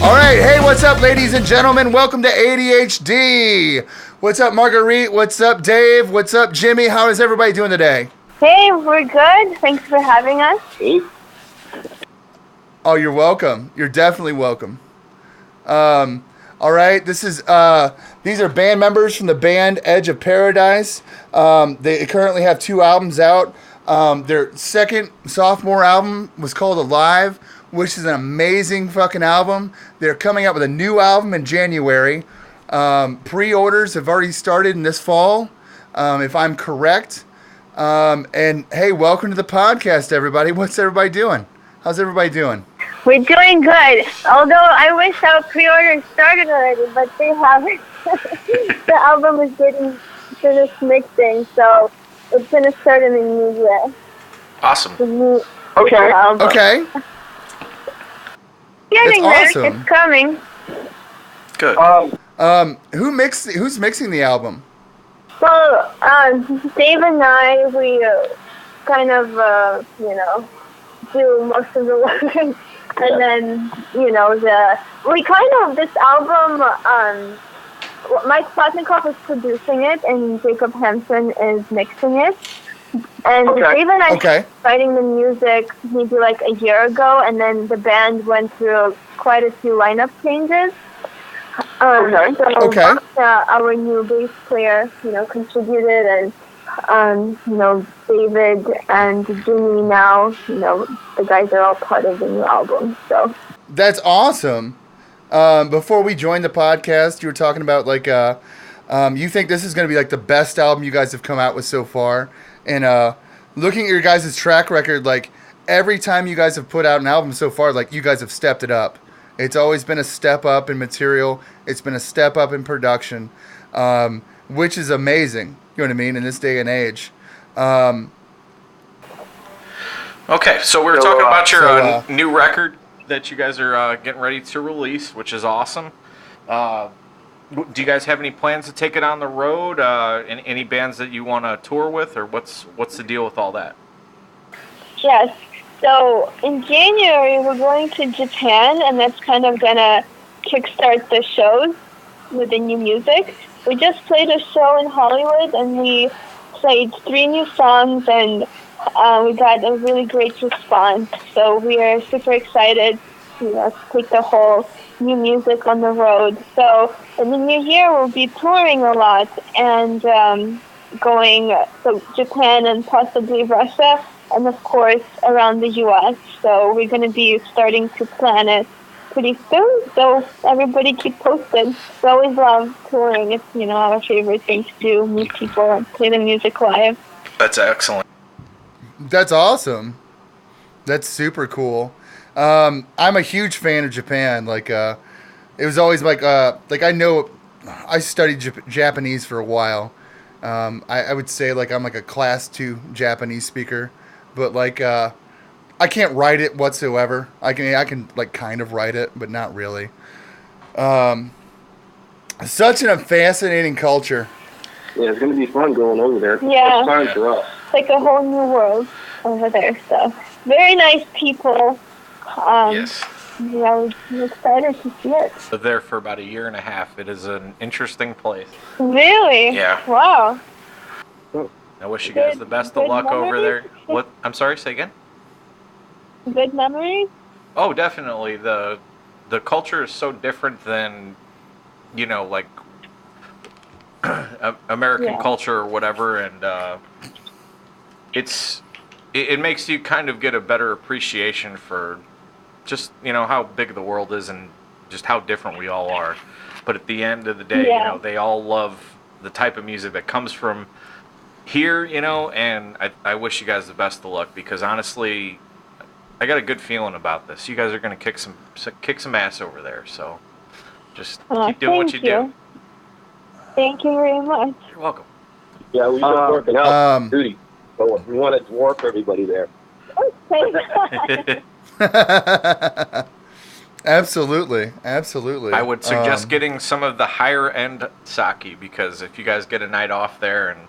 All right, hey, what's up, ladies and gentlemen? Welcome to ADHD. What's up, Margarita? What's up, Dave? What's up, Jimmy? How is everybody doing today? Hey, we're good. Thanks for having us. Oh, you're welcome. You're definitely welcome. All right, these are band members from the band Edge of Paradise. They currently have 2 albums out. Their second sophomore album was called Alive, which is an amazing fucking album. They're coming out with a new album in January. Pre-orders have already started in this fall, if I'm correct. And hey, welcome to the podcast, everybody. What's everybody doing? How's everybody doing? We're doing good. Although I wish our pre-orders started already, but they haven't. The album is getting finished mixing, so it's going to start in the new year. Awesome. Okay. Getting That's there. awesome. It's coming. Good. Who's mixing the album? Well, Dave and I, we kind of, do most of the work. And then, this album, Mike Plotnikoff is producing it, and Jacob Hansen is mixing it. And Dave and I started writing the music maybe like a year ago, and then the band went through quite a few lineup changes. Our new bass player, contributed, and David and Jimmy now, the guys are all part of the new album. So that's awesome. Before we joined the podcast, you were talking about you think this is going to be like the best album you guys have come out with so far. And looking at your guys' track record, like every time you guys have put out an album so far, like you guys have stepped it up. It's always been a step up in material. It's been a step up in production, which is amazing. You know what I mean? In this day and age. Okay, so we were talking about your new record that you guys are getting ready to release, which is awesome. Do you guys have any plans to take it on the road? Any bands that you want to tour with, or what's the deal with all that? Yes. So in January, we're going to Japan, and that's kind of going to kickstart the shows with the new music. We just played a show in Hollywood, and we played 3 new songs, and we got a really great response. So we are super excited to take the whole new music on the road. So in the new year, we'll be touring a lot and going to Japan and possibly Russia, and of course around the U.S. So we're going to be starting to plan it pretty soon. So everybody keep posted. We always love touring. It's our favorite thing to do, meet people and play the music live. That's excellent. That's awesome. That's super cool. I'm a huge fan of Japan. It was always I studied Japanese for a while. I would say I'm like a class 2 Japanese speaker, but I can't write it whatsoever. I can kind of write it, but not really. Such a fascinating culture. Yeah, it's going to be fun going over there. Yeah. It's fun for us. It's like a whole new world over there. So very nice people. Yes. Yeah, we're excited to see it. Lived there for about a year and a half. It is an interesting place. Really? Yeah. Wow. I wish you guys the best of luck over there. What? I'm sorry, say again? Good memories? Oh, definitely. The culture is so different than, American culture or whatever, and it makes you kind of get a better appreciation for just, how big the world is and just how different we all are. But at the end of the day, they all love the type of music that comes from here, and I wish you guys the best of luck, because honestly, I got a good feeling about this. You guys are going to kick some ass over there, so just keep doing what you do. Thank you very much. You're welcome. Yeah, we've been working out duty, so we want to dwarf everybody there. Okay. Absolutely. I would suggest getting some of the higher end sake, because if you guys get a night off there and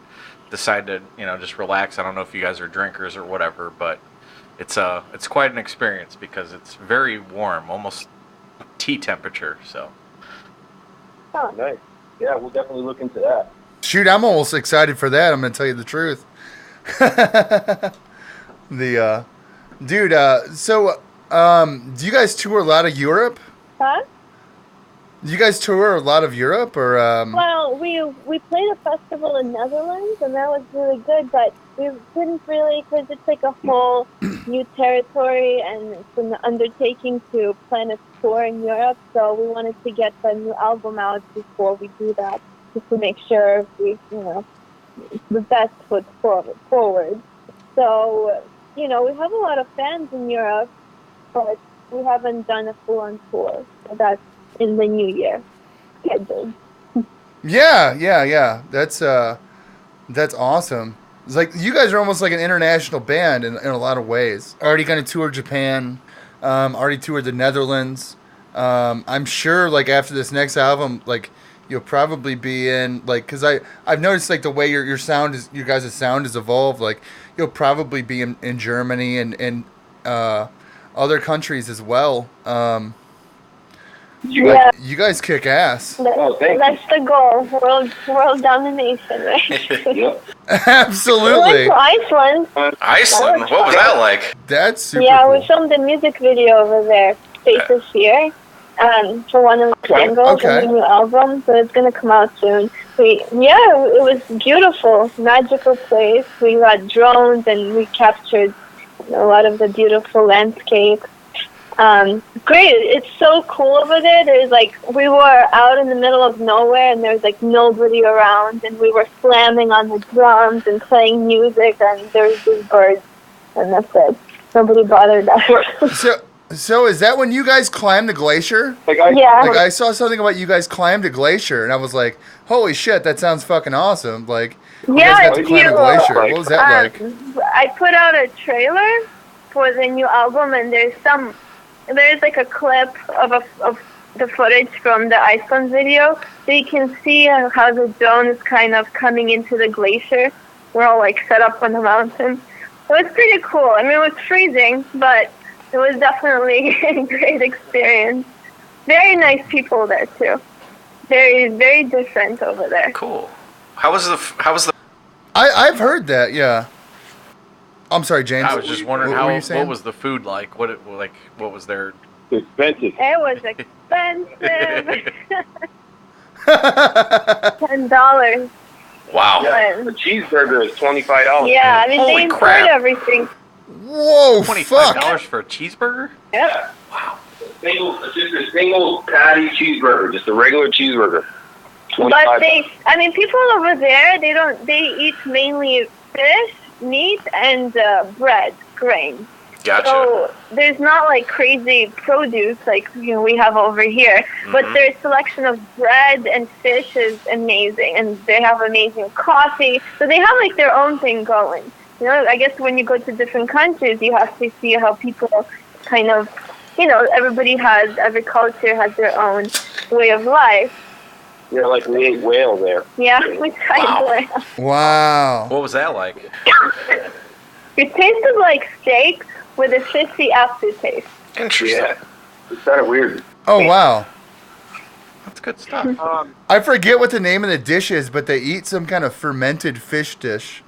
decide to, just relax, I don't know if you guys are drinkers or whatever, but it's quite an experience because it's very warm, almost tea temperature. So. Huh. Nice. Yeah, we'll definitely look into that. Shoot, I'm almost excited for that. I'm gonna tell you the truth. Dude. Do you guys tour a lot of Europe? Huh? Do you guys tour a lot of Europe, or? Well, we played a festival in Netherlands, and that was really good, but we couldn't really, because it's like a whole new territory, and it's an undertaking to plan a tour in Europe, so we wanted to get the new album out before we do that, just to make sure we, the best foot forward. So, we have a lot of fans in Europe, but we haven't done a full-on tour, so that's in the new year scheduled. Yeah. That's awesome. It's like you guys are almost like an international band in a lot of ways. Already going to tour Japan. Already toured the Netherlands. I'm sure like after this next album, like you'll probably be in like because I've noticed like the way your sound is, your guys' sound has evolved. Like you'll probably be in Germany and other countries as well. Yeah, you guys kick ass. That's the goal. World domination, right? Yep. Absolutely. We went to Iceland. Iceland? What was that like? That's super Yeah, cool. we filmed a music video over there, Faces Here, for one of the singles Okay. of the new album, so it's going to come out soon. It was beautiful, magical place. We got drones and we captured a lot of the beautiful landscape. Great. It's so cool over there. There's we were out in the middle of nowhere and there's nobody around, and we were slamming on the drums and playing music, and there's these birds, and that's it. Nobody bothered us. So is that when you guys climbed the glacier? Yeah. Like I saw something about you guys climbed a glacier, and I was like, "Holy shit, that sounds fucking awesome!" Like, you guys got to climb a glacier. What was that like? I put out a trailer for the new album, and there's a clip of the footage from the Iceland video, so you can see how the drone is kind of coming into the glacier. We're all set up on the mountain. It was pretty cool. I mean, it was freezing, but it was definitely a great experience. Very nice people there too. Very, very different over there. Cool. How was the? I've heard that. Yeah. I'm sorry, James. I was just wondering what was the food like? What was their? Expensive. It was expensive. $10. Wow. Yeah, a cheeseburger is $25. Yeah, I mean Holy they import crap. everything. Whoa, $25 fuck. for a cheeseburger? Yep. Wow. Just a single patty cheeseburger, just a regular cheeseburger. But $25. people over there, they eat mainly fish, meat, and bread, grains. Gotcha. So there's not crazy produce we have over here, but their selection of bread and fish is amazing, and they have amazing coffee. So they have their own thing going. I guess when you go to different countries, you have to see how people kind of, every culture has their own way of life. Yeah, we ate whale there. Yeah, we tried whale. Wow. What was that like? It tasted like steak with a fishy aftertaste. Interesting. Yeah, it's kind of weird. Oh, wow. That's good stuff. I forget what the name of the dish is, but they eat some kind of fermented fish dish.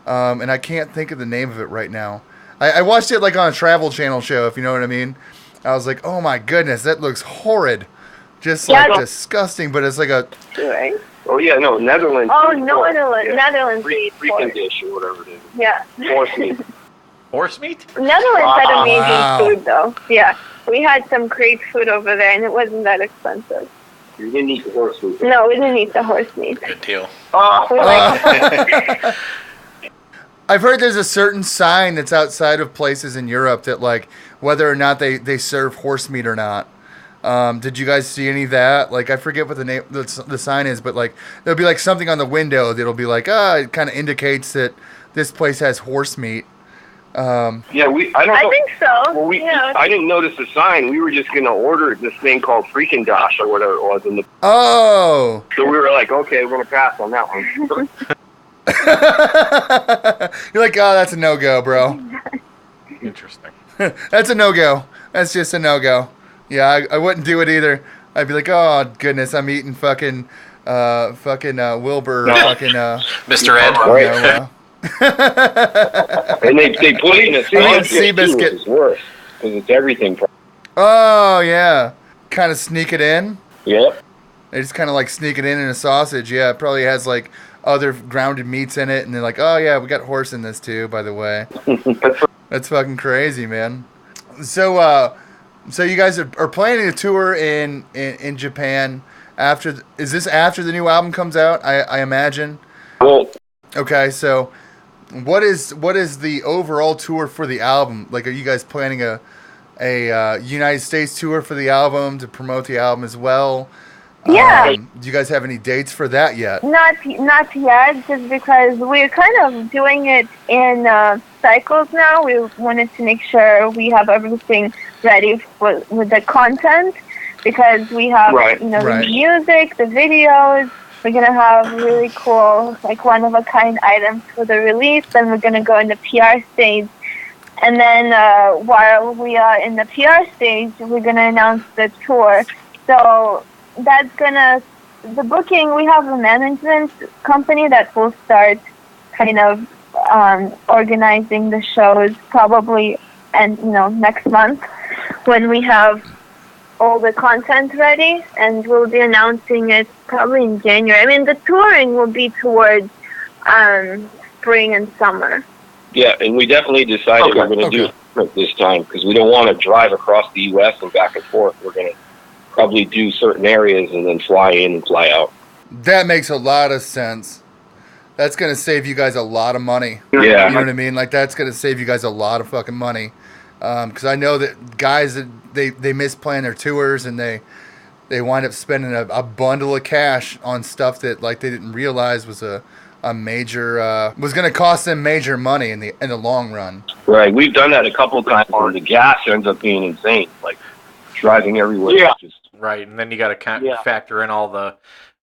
And I can't think of the name of it right now. I watched it on a Travel Channel show, if you know what I mean. I was like, oh my goodness, that looks horrid. Just disgusting, but it's a... Right? Oh, yeah, no, Netherlands. Oh, no, Netherlands. Freaking dish or whatever it is. Yeah. Horse meat. Horse meat? Netherlands had amazing Wow. food, though. Yeah. We had some great food over there, and it wasn't that expensive. You didn't eat the horse meat. No, we didn't eat the horse meat. Good deal. We I've heard there's a certain sign that's outside of places in Europe that, whether or not they serve horse meat or not. Did you guys see any of that? I forget what the name the sign is, but there'll be something on the window that'll be it kind of indicates that this place has horse meat. Yeah, I don't know. I think so. Well, I didn't notice the sign. We were just going to order this thing called Freaking Dosh or whatever it was. Oh. So we were like, okay, we're going to pass on that one. You're like, oh, that's a no-go, bro. Interesting. That's a no-go. That's just a no-go. Yeah, I wouldn't do it either. I'd be like, oh goodness, I'm eating fucking Wilbur, fucking Mr. Ed. And they put it in a Seabiscuit, which is worse because it's everything. Oh yeah, kind of sneak it in. Yep. They just kind of like sneak it in a sausage. Yeah, it probably has like other grounded meats in it, and they're like, oh yeah, we got horse in this too, by the way. That's fucking crazy, man. So you guys are planning a tour in Japan after? Is this after the new album comes out? I imagine. Well. Okay, so what is the overall tour for the album? Like, are you guys planning a United States tour for the album to promote the album as well? Yeah. Do you guys have any dates for that yet? Not yet, just because we're kind of doing it in cycles now. We wanted to make sure we have everything ready with the content, because we have the music, the videos. We're gonna have really cool, like one-of-a-kind items for the release. Then we're gonna go in the PR stage. And then while we are in the PR stage, we're going to announce the tour. So that's the booking, we have a management company that will start kind of organizing the shows probably next month when we have all the content ready, and we'll be announcing it probably in January. I mean, the touring will be towards spring and summer. Yeah, and we definitely decided we're going to do it this time because we don't want to drive across the U.S. and back and forth. We're going to probably do certain areas and then fly in and fly out. That makes a lot of sense. That's going to save you guys a lot of money. Yeah. You know what I mean? Like, that's going to save you guys a lot of fucking money. Because I know that guys, they misplan their tours and they wind up spending a bundle of cash on stuff that, like, they didn't realize was a major was going to cost them major money in the long run. Right, we've done that a couple of times where the gas ends up being insane, like driving everywhere. Yeah, right, and then you got to factor in all the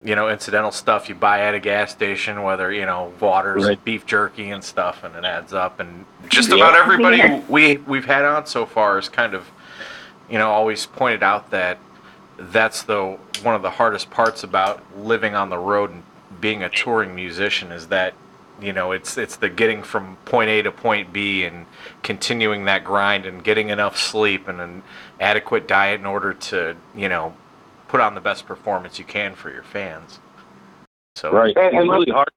incidental stuff you buy at a gas station, whether waters, beef jerky and stuff, and it adds up. And just about everybody we've had on so far has kind of always pointed out that that's one of the hardest parts about living on the road and being a touring musician is that it's the getting from point A to point B and continuing that grind and getting enough sleep and an adequate diet in order to put on the best performance you can for your fans. So right, and really hard.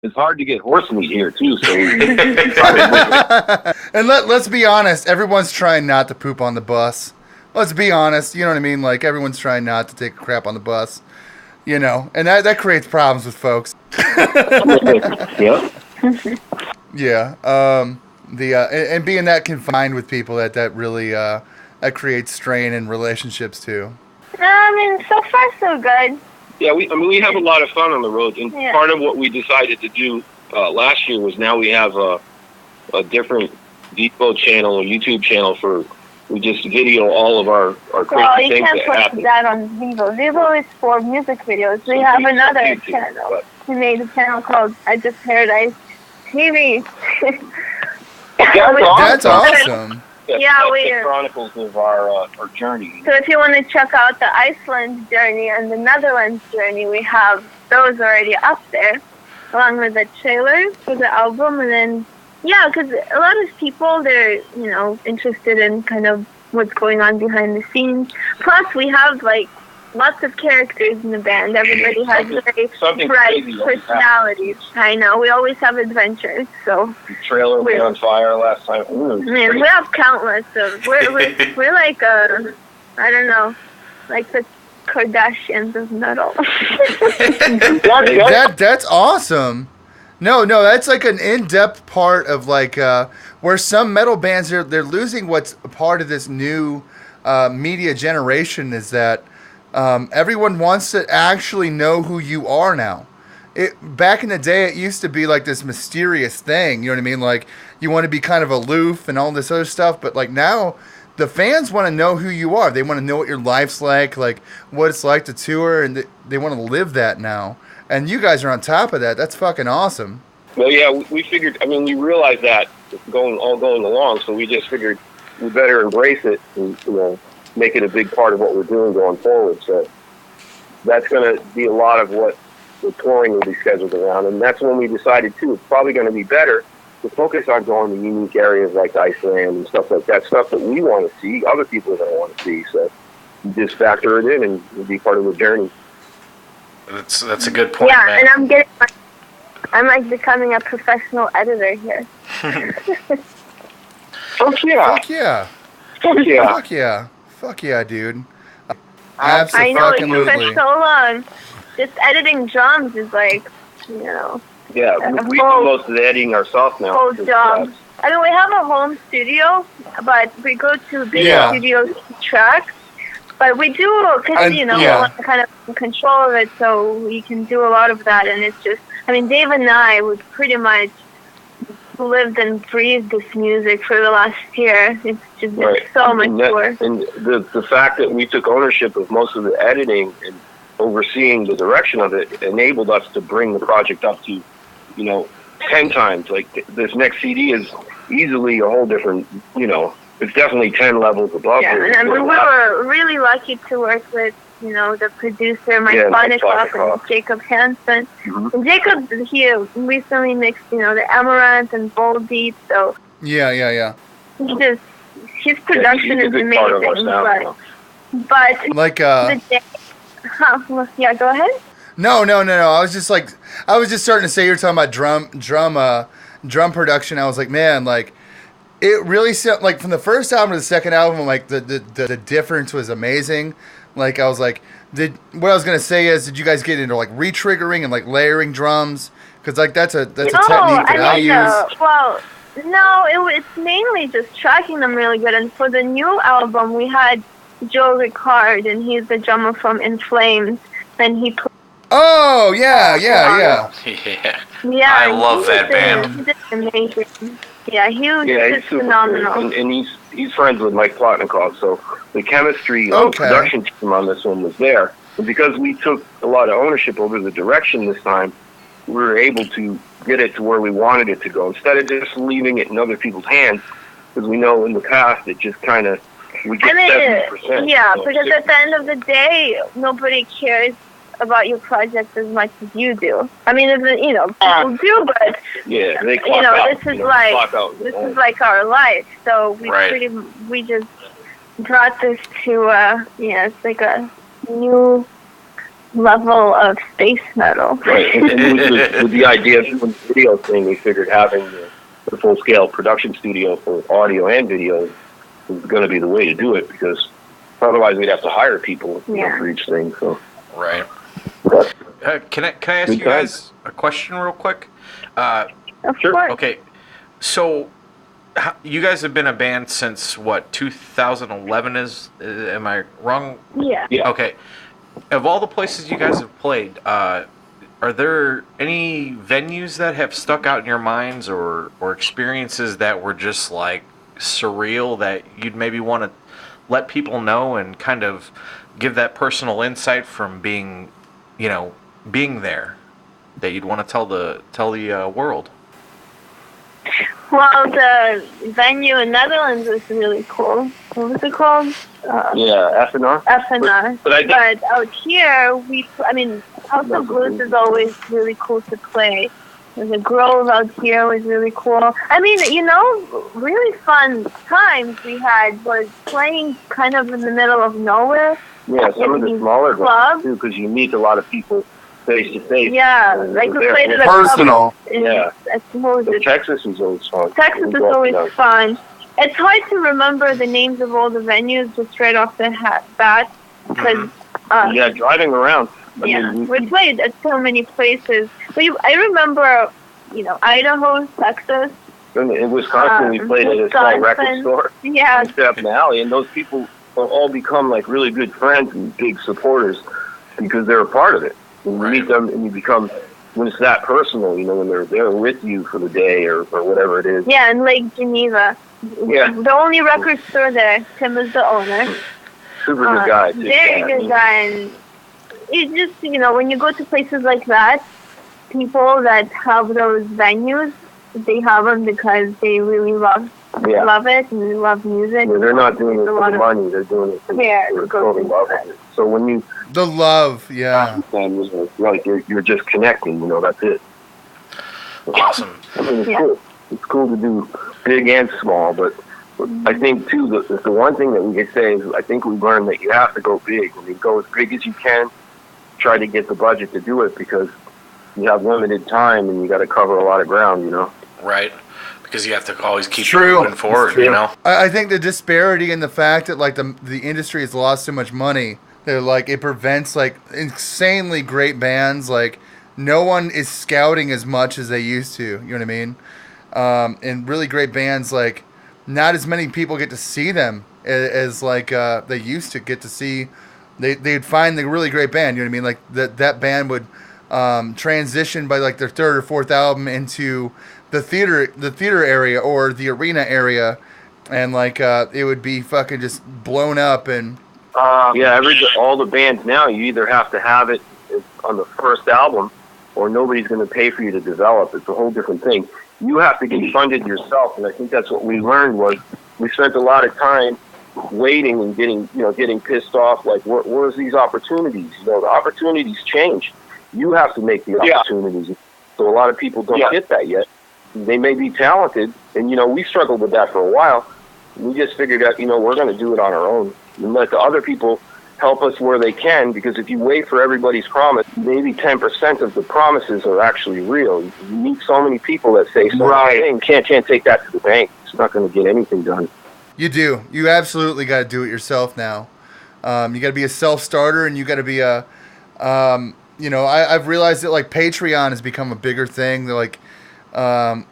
It's hard to get horse meat here too. So and let's be honest, everyone's trying not to poop on the bus. Let's be honest, you know what I mean? Like, everyone's trying not to take a crap on the bus. And that creates problems with folks. Yeah. Yeah. And being that confined with people, that really that creates strain in relationships too. I mean, so far so good. Yeah, we have a lot of fun on the road, and part of what we decided to do last year was now we have a different Vivo channel, a YouTube channel we just video all of our crazy things that happen. You can't put that on Vivo. Vivo is for music videos. We have another channel. We made a channel called I Just Paradise TV. That's awesome. Yeah, we chronicles of our journey. So if you want to check out the Iceland journey and the Netherlands journey, we have those already up there, along with the trailer for the album. And then, because a lot of people, they're, interested in kind of what's going on behind the scenes. Plus, we have, like, lots of characters in the band. Everybody has very bright personalities. I know. We always have adventures, so. The trailer went on fire last time. Man, we have countless of. We're like I don't know, like the Kardashians of metal. That's awesome. No, that's like an in-depth part of like where some metal bands they're losing what's a part of this new media generation is that everyone wants to actually know who you are now. Back in the day, it used to be like this mysterious thing. You know what I mean? Like, you want to be kind of aloof and all this other stuff. But like now, the fans want to know who you are. They want to know what your life's like what it's like to tour, and they want to live that now. And you guys are on top of that. That's fucking awesome. Well, yeah, we figured. I mean, we realized that going along, so we just figured we better embrace it. And, make it a big part of what we're doing going forward. So that's going to be a lot of what the touring will be scheduled around. And that's when we decided, too, it's probably going to be better to focus on going to unique areas like Iceland and stuff like that, stuff that we want to see, other people are going to want to see. So you just factor it in and it'll be part of the journey. That's a good point, yeah, man. and I'm like becoming a professional editor here. Fuck yeah. Fuck yeah. Fuck yeah. Fuck yeah. Fuck yeah, dude. I know, it Absolutely. took so long. Just editing drums is like, you know. Yeah, we do most of the editing ourselves now. Whole job. I mean, we have a home studio, but we go to big studios to track. But we do, because, you know, we want kind of control of it, so we can do a lot of that. And it's just, I mean, Dave and I would pretty much lived and breathed this music for the last year. It's just been so much work. And the fact that we took ownership of most of the editing and overseeing the direction of it enabled us to bring the project up to, 10 times. Like, this next CD is easily a whole different, it's definitely 10 levels above. Yeah, and we were really lucky to work with, the producer, Mike Bonikoff and Jacob Hansen. Mm-hmm. And Jacob, he recently mixed, the Amaranth and Volbeat, so... Yeah. His production is amazing, but like, the day... yeah, go ahead. No. I was just starting to say, you're talking about drum production. I was like, man, like, it really sounded like from the first album to the second album, like the difference was amazing. Like, I was like, what I was gonna say is, did you guys get into like re-triggering and like layering drums? Because like that's a technique that I use. Well, no, it's mainly just tracking them really good. And for the new album, we had Joe Ricard, and he's the drummer from In Flames, and he played. Oh yeah. Yeah, I love that band. He's amazing. Yeah, he was just super phenomenal. Cool. And he's friends with Mike Plotnikoff, so the chemistry of production team on this one was there. And because we took a lot of ownership over the direction this time, we were able to get it to where we wanted it to go instead of just leaving it in other people's hands. Because we know in the past it just kind of we get 70%. Yeah, because at the end of the day, nobody cares about your project as much as you do. I mean, people do, but they clock out, this is like our life. So we just brought this to it's like a new level of space metal. Right, and with the idea of the video thing, we figured having the full scale production studio for audio and video was going to be the way to do it, because otherwise we'd have to hire people for each thing. So right. Can I ask you guys a question real quick? Sure. Okay, so you guys have been a band since what, 2011 is? Am I wrong? Yeah. Okay. Of all the places you guys have played, are there any venues that have stuck out in your minds, or experiences that were just like surreal that you'd maybe want to let people know and kind of give that personal insight from being there, that you'd want to tell the world? Well, the venue in Netherlands was really cool. What was it called? FNR. FNR. But out here, House of Blues is always really cool to play. The Grove out here was really cool. I mean, really fun times we had was playing kind of in the middle of nowhere. Yeah, some of the smaller clubs too, because you meet a lot of people face to face. Yeah, like we played at a personal. Texas is always fun. Texas is always fun. It's hard to remember the names of all the venues just right off the bat, because driving around. We played at so many places. I remember, Idaho, Texas. In Wisconsin, we played at a small record store. Yeah. In Stephen Alley, and those people all become like really good friends and big supporters because they're a part of it. When you meet them and you become, when it's that personal, when they're there with you for the day or whatever it is. Yeah, in Lake Geneva. Yeah. The only record store there. Tim is the owner. Super good guy. Very good guy. And it's just, when you go to places like that, people that have those venues, They have them because they really love it and they love music. Yeah, they're not doing it for the money. They're doing it for totally love it. So when you the love, yeah, like you're just connecting. You know, that's it. Awesome. I mean, it's cool. It's cool to do big and small, but I think too the one thing that we could say is I think we learned that you have to go big. I mean, go as big as you can. Try to get the budget to do it because you have limited time and you got to cover a lot of ground. You know. Right. Because you have to always keep moving forward. You know. I think the disparity in the fact that like the industry has lost so much money. They're like it prevents like insanely great bands. Like no one is scouting as much as they used to. You know what I mean? And really great bands, like not as many people get to see them as like they used to get to see. They'd find the really great band. You know what I mean? Like that band would transition by like their third or fourth album into the theater area or the arena area, and like it would be fucking just blown up and. All the bands now, you either have to have it on the first album, or nobody's going to pay for you to develop. It's a whole different thing. You have to get funded yourself, and I think that's what we learned was we spent a lot of time waiting and getting pissed off. Like, where's these opportunities? You know, the opportunities change. You have to make the opportunities. So a lot of people don't get that yet. They may be talented, and we struggled with that for a while. We just figured out, we're going to do it on our own and let the other people help us where they can, because if you wait for everybody's promise, maybe 10% of the promises are actually real. You meet so many people that say something, can't take that to the bank. It's not going to get anything done. You do. You absolutely got to do it yourself now. You got to be a self-starter, and you got to be a, I've realized that like Patreon has become a bigger thing. They're like,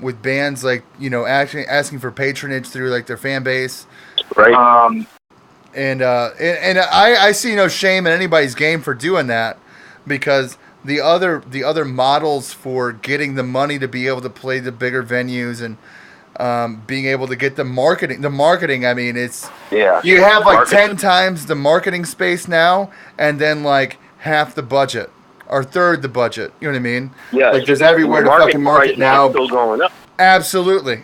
with bands like, actually asking for patronage through like their fan base. Right. And I see no shame in anybody's game for doing that, because the other models for getting the money to be able to play the bigger venues and being able to get the marketing. I mean, it's you have like 10 times the marketing space now, and then like half the budget or third the budget. You know what I mean? Yeah. Like there's everywhere to fucking market now. Still going up. Absolutely.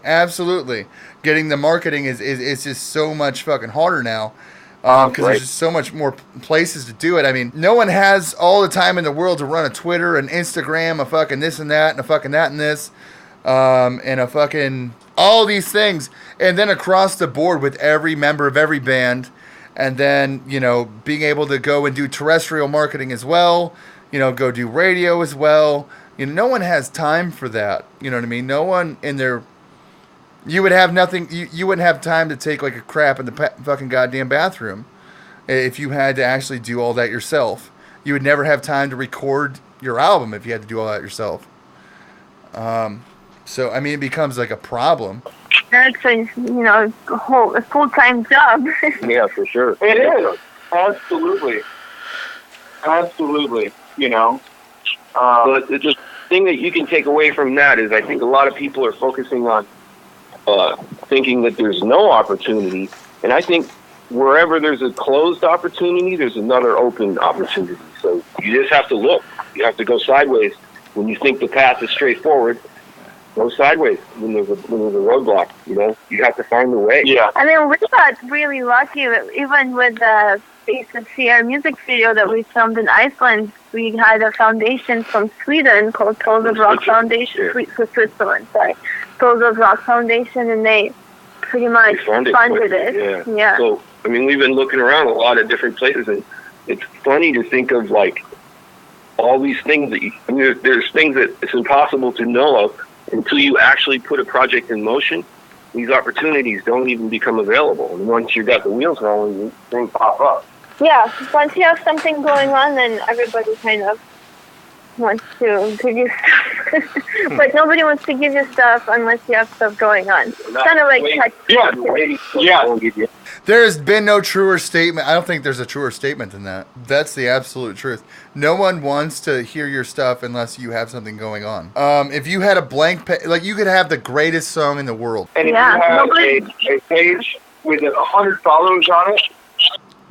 Getting the marketing is just so much fucking harder now. Because there's just so much more places to do it. I mean, no one has all the time in the world to run a Twitter, an Instagram, a fucking this and that, and a fucking that and this, and a fucking all these things. And then across the board with every member of every band, and then, being able to go and do terrestrial marketing as well, go do radio as well. No one has time for that. You know what I mean? No one in their... You would have nothing. You wouldn't have time to take like a crap in the fucking goddamn bathroom if you had to actually do all that yourself. You would never have time to record your album if you had to do all that yourself. So I mean, it becomes like a problem. That's a full-time job. Yeah, for sure. It is absolutely. But the thing that you can take away from that is I think a lot of people are focusing on thinking that there's no opportunity, and I think wherever there's a closed opportunity, there's another open opportunity. So you just have to look. You have to go sideways. When you think the path is straightforward, go sideways. When there's a roadblock, you have to find the way. Yeah. I mean, we got really lucky, even with the Face of Sierra music video that we filmed in Iceland. We had a foundation from Sweden called Souls of Rock Foundation, Switzerland, sorry. Souls of Rock Foundation, and they pretty much funded it. Yeah. So, I mean, we've been looking around a lot of different places, and it's funny to think of, like, all these things that there's things that it's impossible to know of until you actually put a project in motion. These opportunities don't even become available. And once you've got the wheels rolling, things pop up. Yeah, once you have something going on, then everybody kind of wants to give you stuff. But nobody wants to give you stuff unless you have stuff going on. It's kind of like... There has been no truer statement. I don't think there's a truer statement than that. That's the absolute truth. No one wants to hear your stuff unless you have something going on. If you had a blank page, like you could have the greatest song in the world. And if you have a page with 100 followers on it,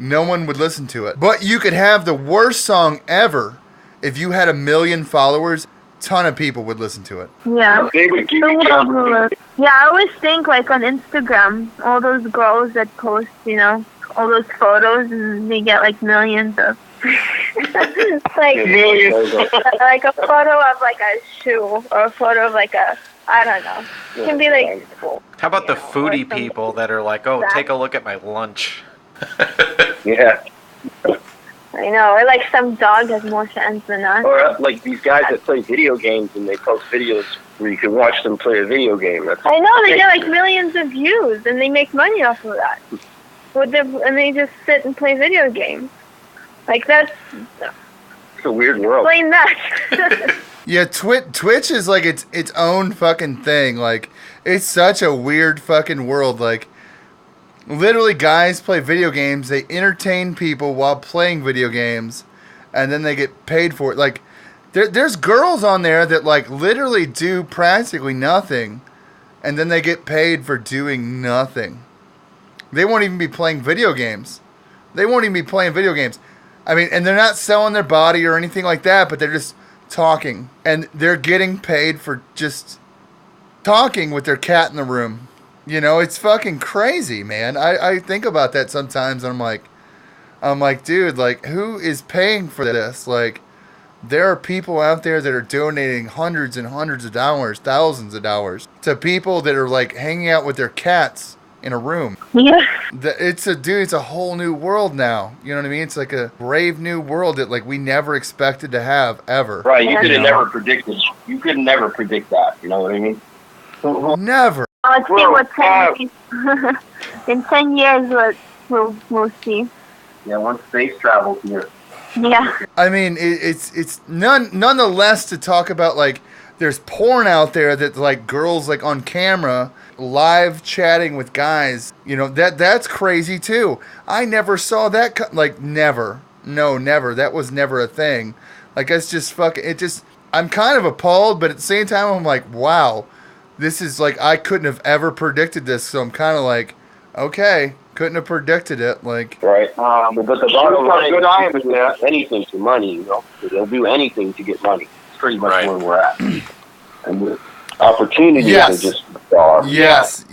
no one would listen to it. But you could have the worst song ever. If you had 1 million followers, ton of people would listen to it. Yeah. They would give you Yeah, I always think like on Instagram, all those girls that post, all those photos, and they get like millions of. like millions. Like a photo of like a shoe or a photo of like I don't know. It can be like. How about the foodie people that are like, oh, take a look at my lunch? Yeah. I know, or like some dog has more sense than us. Or like these guys that play video games and they post videos where you can watch them play a video game. I know, they get like millions of views and they make money off of that. And they just sit and play video games. Like that's... It's a weird world. Explain that. Yeah, Twitch is like its own fucking thing. Like, it's such a weird fucking world. Like, literally guys play video games, they entertain people while playing video games, and then they get paid for it. Like, there's girls on there that like literally do practically nothing, and then they get paid for doing nothing. They won't even be playing video games. I mean, and they're not selling their body or anything like that, but they're just talking, and they're getting paid for just talking with their cat in the room. It's fucking crazy, man. I think about that sometimes, and I'm like, dude, like, who is paying for this? Like, there are people out there that are donating hundreds and hundreds of dollars, thousands of dollars to people that are like hanging out with their cats in a room. Yeah. It's a whole new world now. You know what I mean? It's like a brave new world that like we never expected to have ever. Right, you could have never predicted. You could never predict that. You know what I mean? Never. Let's see what in 10 years we'll see. Yeah, once space travel's here. Yeah. I mean, it's nonetheless to talk about like there's porn out there that like girls like on camera live chatting with guys. That's crazy too. I never saw that. Like never. No, never. That was never a thing. Like that's just fucking. I'm kind of appalled, but at the same time I'm like, wow. This is like, I couldn't have ever predicted this, so I'm kind of like, okay, couldn't have predicted it, like. Right. But the bottom line is that anything for money, they'll do anything to get money. It's pretty much where we're at. And the opportunities are just bizarre. Yes.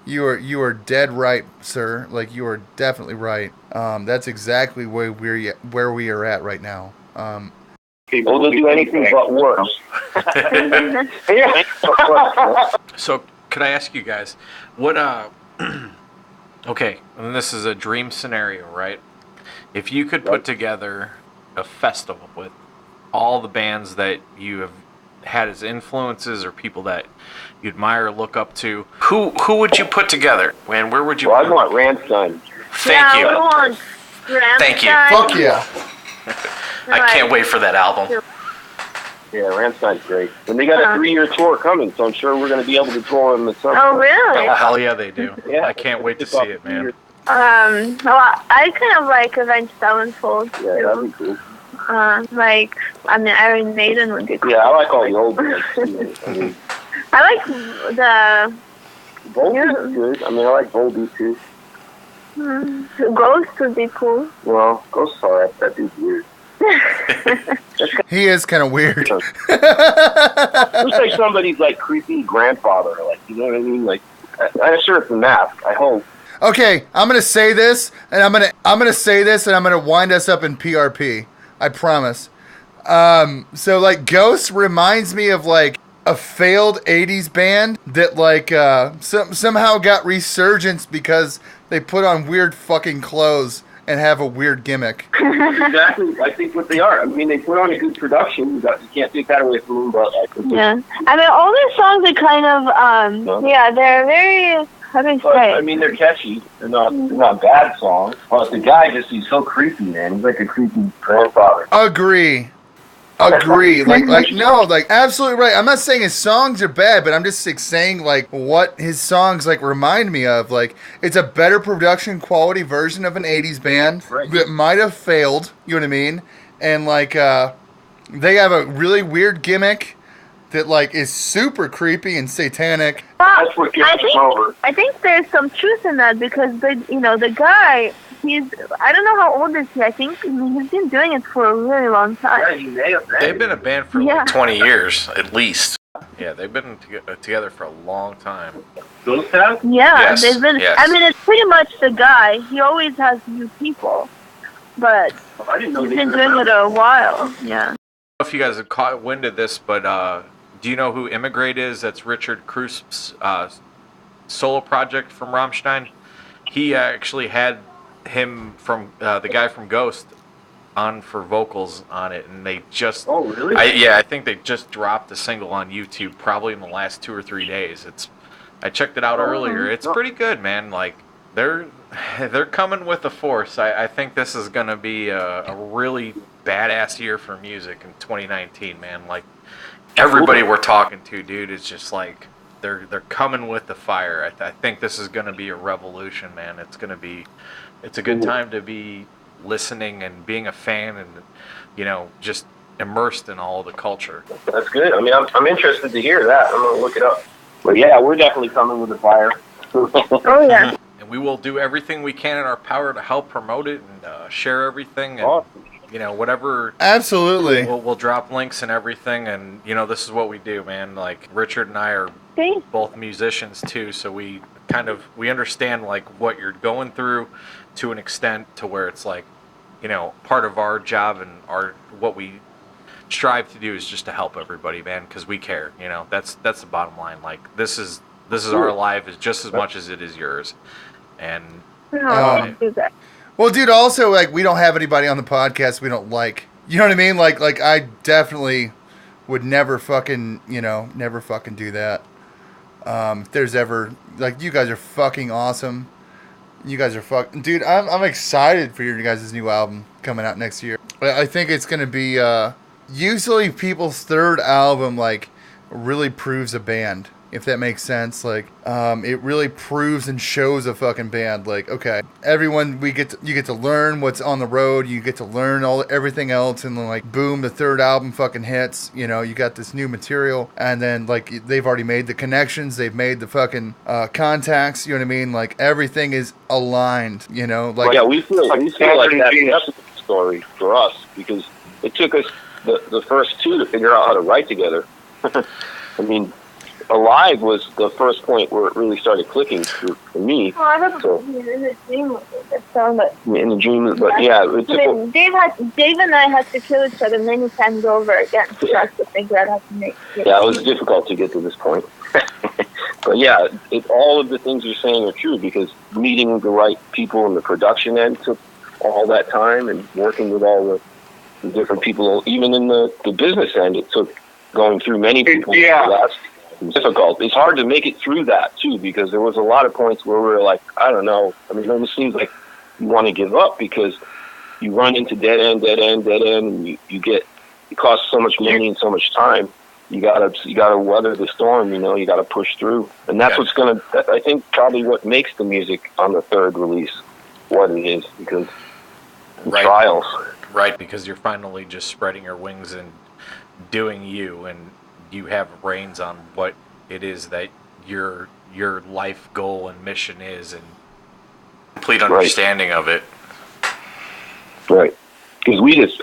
You are dead right, sir. Like, you are definitely right. That's exactly where we are at right now. People will do anything but worse. So, could I ask you guys, what, okay, and this is a dream scenario, right? If you could put together a festival with all the bands that you have had as influences or people that you admire or look up to, who would you put together? And where would you I'd want Rammstein. Thank you. I want Rammstein. Thank you. Fuck yeah. I can't wait for that album. Yeah, Rammstein's great. And they got a 3-year tour coming, so I'm sure we're going to be able to tour them at some point. Oh, really? Oh, hell yeah, they do. Yeah. I can't wait to see it, man. Well, I kind of like Avenged Sevenfold, too. Yeah, that'd be cool. Iron Maiden would be cool. Yeah, I like all the old bands, too. I like the... Volbeat's good. I like Volbeat, too. Ghost would be cool. Well, Ghost's alright. That dude's weird. He is kind of weird. Looks like somebody's like creepy grandfather, like, you know what I mean? Like, I'm sure it's a mask. I hope. Okay, I'm gonna say this, and I'm gonna wind us up in PRP. I promise. So like Ghost reminds me of like a failed '80s band that like somehow got resurgence because they put on weird fucking clothes and have a weird gimmick. Exactly, I think what they are. I mean, they put on a good production. You can't take that away from them, but I think all their songs are kind of, they're very, how do I say? I mean, they're catchy. They're not bad songs. But the guy he's so creepy, man. He's like a creepy grandfather. Agree. Absolutely right. I'm not saying his songs are bad, but I'm just saying like what his songs like remind me of. Like it's a better production quality version of an '80s band that might have failed. You know what I mean? And like they have a really weird gimmick that like is super creepy and satanic. That's what gets them over. I think there's some truth in that because the guy I don't know how old is he. I think he's been doing it for a really long time. Yeah, you nailed that. They've been a band for like 20 years at least. Yeah, they've been together for a long time. Ghost have? Yeah, Yes, they've been. yes. I mean, it's pretty much the guy. He always has new people, but I didn't know he's they been were doing it a while. Yeah. I don't know if you guys have caught wind of this, but do you know who Immigrate is? That's Richard Krusp's solo project from Rammstein. He actually had him from the guy from Ghost on for vocals on it, and they just Oh, really? I think they just dropped the single on YouTube probably in the last 2 or 3 days. I checked it out earlier. It's pretty good, man. Like they're coming with the force. I think this is gonna be a really badass year for music in 2019, man. Like everybody we're talking to, dude, is just like they're coming with the fire. I think this is gonna be a revolution, man. It's a good time to be listening and being a fan and, you know, just immersed in all the culture. That's good. I mean, I'm interested to hear that. I'm gonna look it up. But yeah, we're definitely coming with the fire. Oh yeah. And we will do everything we can in our power to help promote it and share everything. And, Awesome. you know, whatever. Absolutely. We'll drop links and everything. And, you know, this is what we do, man. Like, Richard and I are See? both musicians, too. So we understand, like, what you're going through to an extent to where it's like, you know, part of our job and what we strive to do is just to help everybody, man, because we care. You know, that's the bottom line. Like, this is our life is just as much as it is yours. And No, do that. Well, dude, also, like, we don't have anybody on the podcast we don't like. You know what I mean? Like I definitely would never fucking do that. If there's ever, like, you guys are fucking awesome. You guys are fucking... Dude, I'm excited for your guys' new album coming out next year. I think it's going to be... usually people's third album, like, really proves a band, if that makes sense. Like, it really proves and shows a fucking band. Like, okay, everyone, you get to learn what's on the road. You get to learn everything else. And then, like, boom, the third album fucking hits. You know, you got this new material. And then, like, they've already made the connections. They've made the fucking contacts. You know what I mean? Like, everything is aligned, you know? Like, yeah, we feel like that's a story for us because it took us the first two to figure out how to write together. I mean, Alive was the first point where it really started clicking for me. Oh, I remember in the dream with it. That song, but in the dream, but yeah, it took. I mean, Dave and I had to kill each other many times over again for us to figure out how to make it. Yeah, it was difficult to get to this point. But yeah, all of the things you're saying are true because meeting the right people in the production end took all that time, and working with all the different people, even in the business end, it took going through many people. Yeah. That's difficult. It's hard to make it through that too because there was a lot of points where we were like, I don't know. I mean, it almost seems like you want to give up because you run into dead end, and you get it costs so much money and so much time. You gotta weather the storm. You know, you gotta push through, and that's what's gonna. I think probably what makes the music on the third release what it is because the trials. Right, because you're finally just spreading your wings and doing you, and you have reins on what it is that your life goal and mission is, and complete understanding of it. Right. Because we just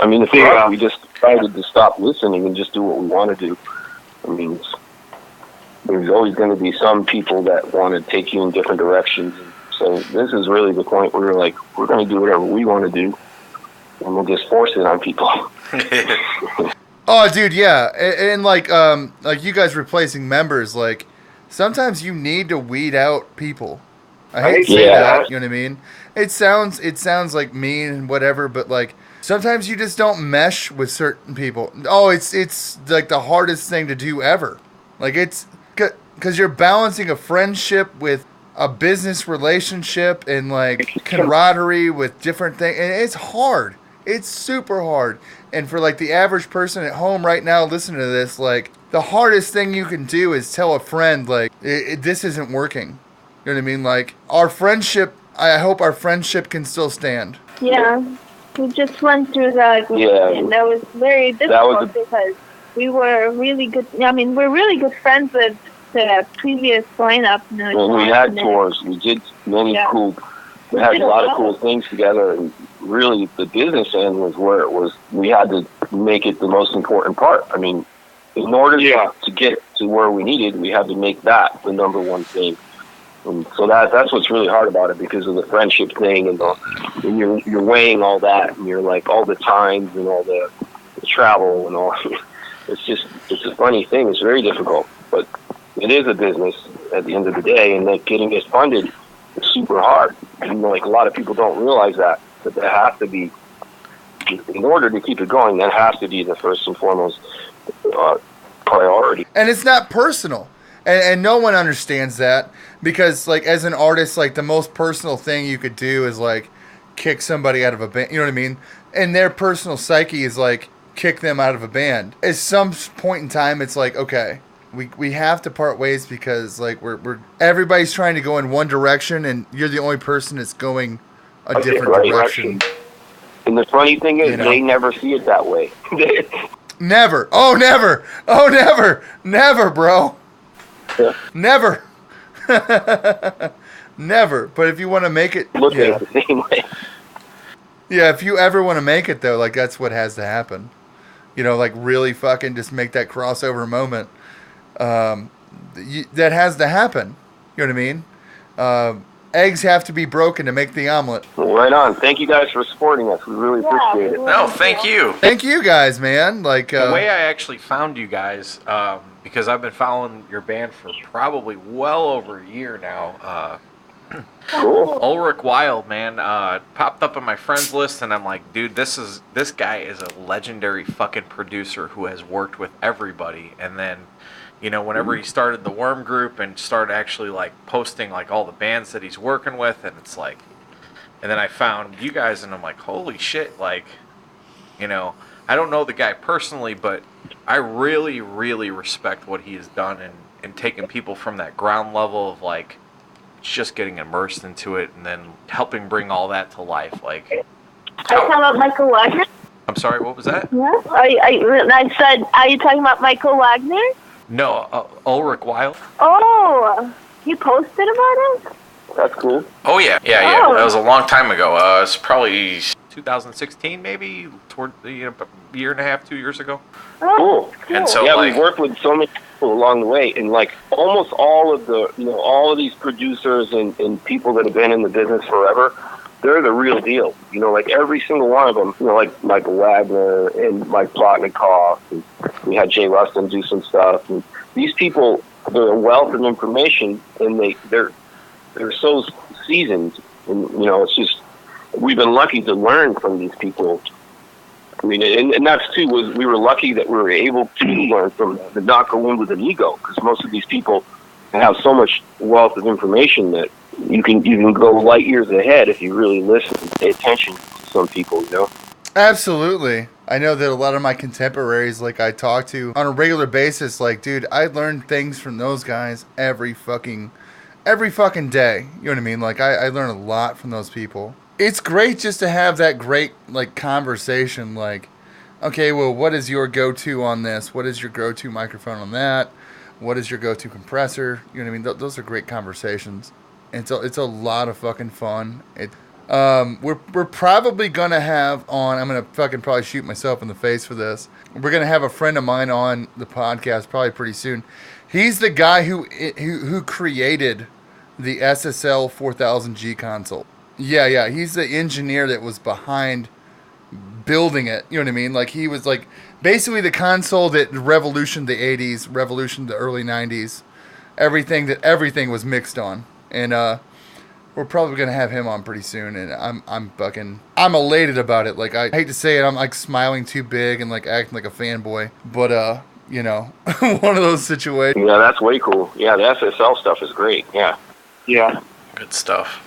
decided to stop listening and just do what we want to do. I mean, there's always going to be some people that want to take you in different directions. So this is really the point where we're like, we're going to do whatever we want to do, and we'll just force it on people. Oh, dude, yeah, and like you guys replacing members, like sometimes you need to weed out people. I hate to say that, you know what I mean? It sounds like mean and whatever, but like sometimes you just don't mesh with certain people. Oh, it's like the hardest thing to do ever. Like it's because you're balancing a friendship with a business relationship and like camaraderie with different things, and it's hard. It's super hard. And for like the average person at home right now listening to this, like the hardest thing you can do is tell a friend like this isn't working. You know what I mean? Like our friendship, I hope our friendship can still stand. Yeah, we just went through that. And that was very difficult because we were really good. I mean, we're really good friends with the previous lineup. When we had tours, we did many cool we had a lot of cool things together, and really the business end was where it was. We had to make it the most important part. I mean, in order to get to where we needed, we had to make that the number one thing. And so that's what's really hard about it, because of the friendship thing, and you're weighing all that, and you're like all the times and all the travel and all. It's a funny thing. It's very difficult, but it is a business at the end of the day, and like getting it funded is super hard. And like a lot of people don't realize that has to be, in order to keep it going, that has to be the first and foremost priority. And it's not personal, and no one understands that, because like as an artist, like the most personal thing you could do is like kick somebody out of a band. You know what I mean? And their personal psyche is like kick them out of a band. At some point in time, it's like, okay, we have to part ways, because like we're everybody's trying to go in one direction, and you're the only person that's going a different direction. And the funny thing is, they never see it that way. Never. Oh, never. Oh, never. Never, bro. Yeah. Never. Never. But if you want to make it, look at it the same way. Yeah, if you ever want to make it though, like that's what has to happen. You know, like really fucking just make that crossover moment. That has to happen. You know what I mean? Eggs have to be broken to make the omelet. Right on. Thank you guys for supporting us. We really appreciate it. No, thank you. Thank you guys, man. Like the way I actually found you guys, because I've been following your band for probably well over a year now. Cool. Ulrich Wild, man, popped up on my friends list, and I'm like, dude, this guy is a legendary fucking producer who has worked with everybody. And then, you know, whenever he started the Worm Group and started actually like posting like all the bands that he's working with, and it's like, and then I found you guys, and I'm like, holy shit, like, you know, I don't know the guy personally, but I really, really respect what he has done and taking people from that ground level of like just getting immersed into it, and then helping bring all that to life. Like, are you talking about Michael Wagner? I'm sorry, what was that? Yeah. I said, are you talking about Michael Wagner? No, Ulrich Wild. Oh, you posted about it? That's cool. Oh yeah. Oh. That was a long time ago. It's probably 2016, maybe toward the year and a half, 2 years ago. Oh, cool. And so, yeah, like, we've worked with so many people along the way, and like almost all of the, all of these producers and people that have been in the business forever, they're the real deal. You know, like every single one of them, like Michael Wagner and Mike Plotnikoff, and we had Jay Rustin do some stuff. And these people, they're a wealth of information, and they're so seasoned. And, it's just, we've been lucky to learn from these people. I mean, and that's too, was we were lucky that we were able to learn from them, and not go in with an ego, because most of these people have so much wealth of information that you can go light years ahead if you really listen and pay attention to some people, Absolutely. I know that a lot of my contemporaries, like I talk to on a regular basis, like, dude, I learn things from those guys every fucking day. You know what I mean? Like, I learn a lot from those people. It's great just to have that great, like, conversation, like, okay, well, what is your go-to on this? What is your go-to microphone on that? What is your go-to compressor? You know what I mean? Those are great conversations. It's a lot of fucking fun. We're probably gonna have on. I'm gonna fucking probably shoot myself in the face for this. We're gonna have a friend of mine on the podcast probably pretty soon. He's the guy who created the SSL 4000G console. Yeah. He's the engineer that was behind building it. You know what I mean? Like, he was like basically the console that revolutioned the 80s, revolutioned the early 90s. Everything was mixed on. And we're probably gonna have him on pretty soon, and I'm elated about it. Like, I hate to say it, I'm like smiling too big and like acting like a fanboy, but one of those situations. Yeah, that's way cool. Yeah, the SSL stuff is great. Yeah. Good stuff.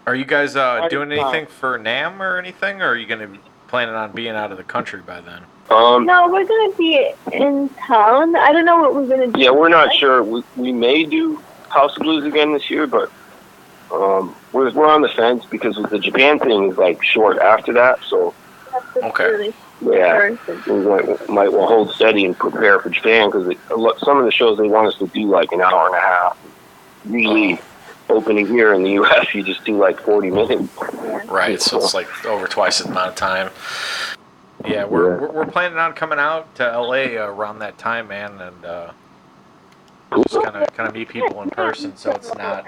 Are you guys doing anything for NAMM or anything, or are you gonna be planning on being out of the country by then? No, we're gonna be in town. I don't know what we're gonna do. Yeah, we're not sure. We may do House of Blues again this year, but we're on the fence, because the Japan thing is like short after that. So okay, yeah, we might hold steady and prepare for Japan, because some of the shows they want us to do like an hour and a half. Usually opening here in the U.S., you just do like 40 minutes. Right, so it's like over twice the amount of time. Yeah, we're planning on coming out to LA around that time, man, and just kind of meet people in person, so it's not.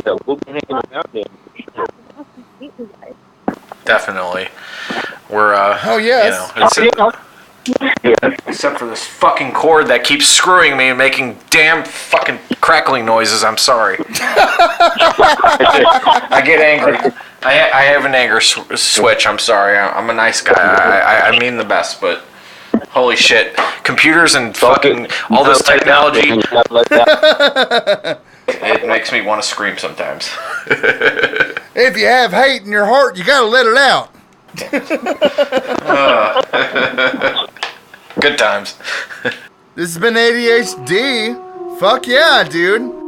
Yeah, we'll be hanging out there. Definitely, we're Oh yes. Except for this fucking cord that keeps screwing me and making damn fucking crackling noises. I'm sorry. I get angry. I have an anger switch. I'm sorry. I'm a nice guy. I mean the best, but holy shit, computers and fucking all this technology. It makes me want to scream sometimes. If you have hate in your heart, you gotta let it out. Good times. This has been ADHD. Fuck yeah, dude.